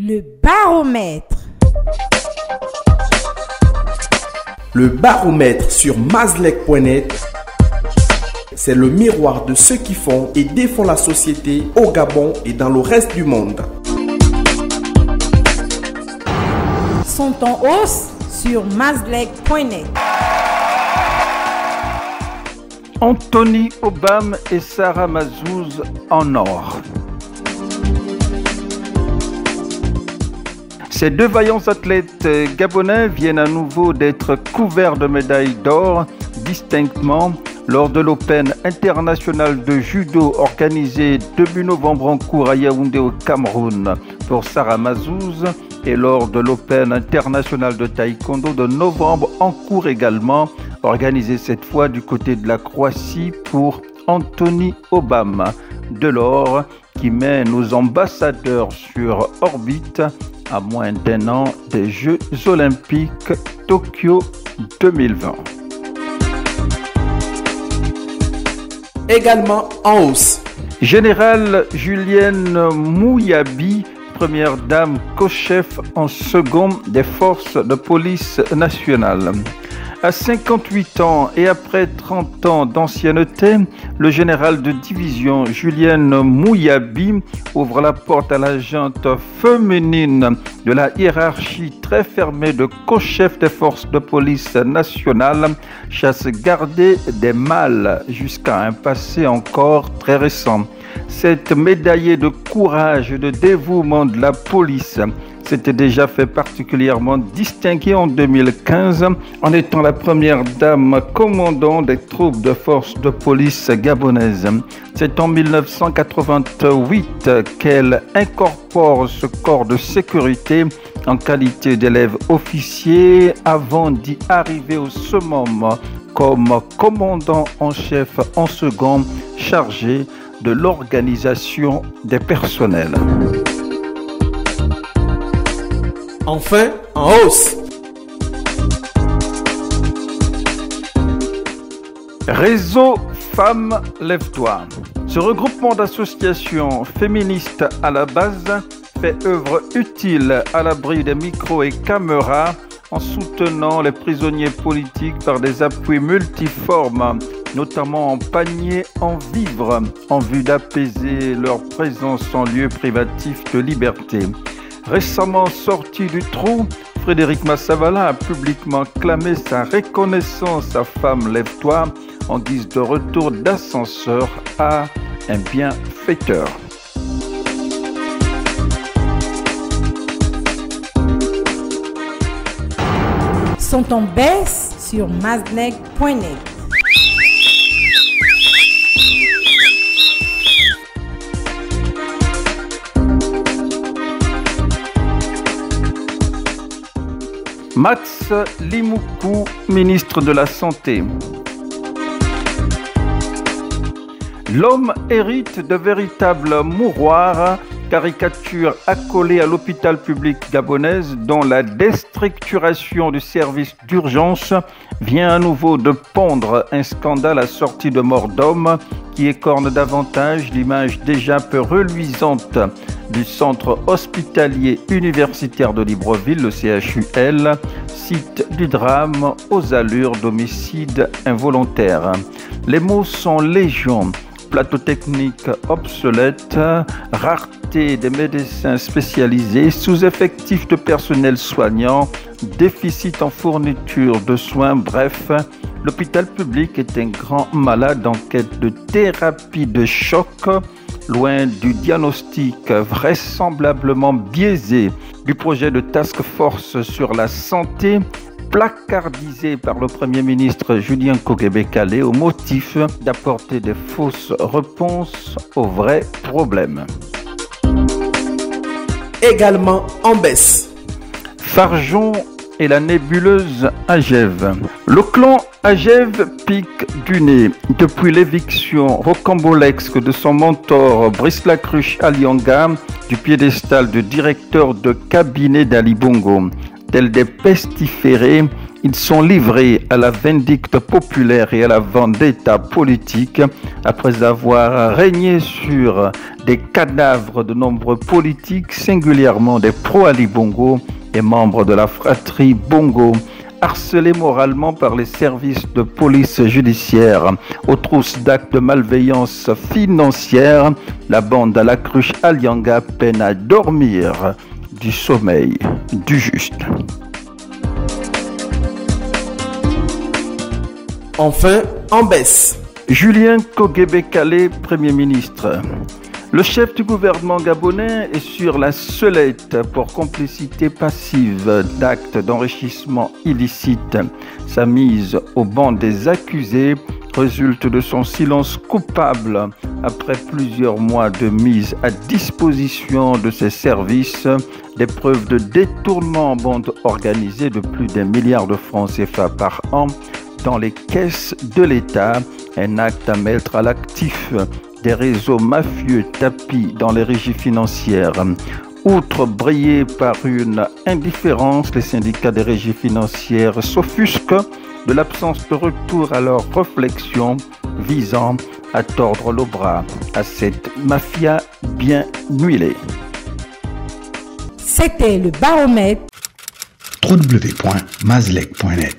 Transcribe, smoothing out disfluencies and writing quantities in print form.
Le baromètre. Le baromètre sur mazlec.net, c'est le miroir de ceux qui font et défendent la société au Gabon et dans le reste du monde. Sont en hausse sur mazlec.net. Anthony Obama et Sarah Mazouz en or. Ces deux vaillants athlètes gabonais viennent à nouveau d'être couverts de médailles d'or distinctement lors de l'Open international de judo organisé début novembre en cours à Yaoundé au Cameroun pour Sarah Mazouz et lors de l'Open international de taekwondo de novembre en cours également, organisé cette fois du côté de la Croatie pour Anthony Obama. De l'or qui met nos ambassadeurs sur orbite à moins d'un an des Jeux Olympiques Tokyo 2020. Également en hausse. Général Julienne Mouyabi, première dame co-chef en second des forces de police nationale. À 58 ans et après 30 ans d'ancienneté, le général de division Julienne Mouyabi ouvre la porte à la junte féminine de la hiérarchie très fermée de co-chef des forces de police nationale, chasse gardée des mâles jusqu'à un passé encore très récent. Cette médaillée de courage et de dévouement de la police s'était déjà fait particulièrement distinguer en 2015 en étant la première dame commandant des troupes de force de police gabonaises. C'est en 1988 qu'elle incorpore ce corps de sécurité en qualité d'élève officier avant d'y arriver au summum comme commandant en chef en second chargé de l'organisation des personnels. Enfin, en hausse. Réseau Femmes Lève-toi. Ce regroupement d'associations féministes à la base fait œuvre utile à l'abri des micros et caméras en soutenant les prisonniers politiques par des appuis multiformes, notamment en panier en vivres, en vue d'apaiser leur présence en lieu privatif de liberté. Récemment sorti du trou, Frédéric Massavala a publiquement clamé sa reconnaissance à Femmes Lève-toi en guise de retour d'ascenseur à un bienfaiteur. Sont en baisse sur mazlec.net. Max Limoukou, ministre de la Santé. L'homme hérite de véritables mouroirs, caricature accolée à l'hôpital public gabonaise dont la déstructuration du service d'urgence vient à nouveau de pondre un scandale assorti de mort d'hommes qui écorne davantage l'image déjà peu reluisante du centre hospitalier universitaire de Libreville, le CHUL, site du drame aux allures d'homicide involontaire. Les mots sont légion. Plateau technique obsolète, rareté des médecins spécialisés, sous-effectif de personnel soignant, déficit en fourniture de soins, bref, l'hôpital public est un grand malade en quête de thérapie de choc, loin du diagnostic vraisemblablement biaisé du projet de task force sur la santé, placardisé par le Premier ministre Julien Kogué-Bekale au motif d'apporter des fausses réponses aux vrais problèmes. Également en baisse. Farjon et la nébuleuse Agev. Le clan Agev pique du nez depuis l'éviction rocambolesque de son mentor Brice Lacruche Alianga du piédestal de directeur de cabinet d'Ali Bongo. Tels des pestiférés, Ils sont livrés à la vindicte populaire et à la vendetta politique après avoir régné sur des cadavres de nombreux politiques, singulièrement des pro-Ali Bongo et membres de la fratrie Bongo, harcelés moralement par les services de police judiciaire. Aux trousses d'actes de malveillance financière, la bande à la cruche Alianga peine à dormir du sommeil du juste. Enfin, en baisse. Julien Kogebe-Kalé, Premier ministre. Le chef du gouvernement gabonais est sur la sellette pour complicité passive d'actes d'enrichissement illicite. Sa mise au banc des accusés résulte de son silence coupable après plusieurs mois de mise à disposition de ses services des preuves de détournement en bande organisée de plus d'1 milliard de francs CFA par an dans les caisses de l'État, un acte à mettre à l'actif des réseaux mafieux tapis dans les régies financières. Outre briller par une indifférence, les syndicats des régies financières s'offusquent de l'absence de retour à leurs réflexions visant à tordre le bras à cette mafia bien huilée. C'était le baromètre www.mazleg.net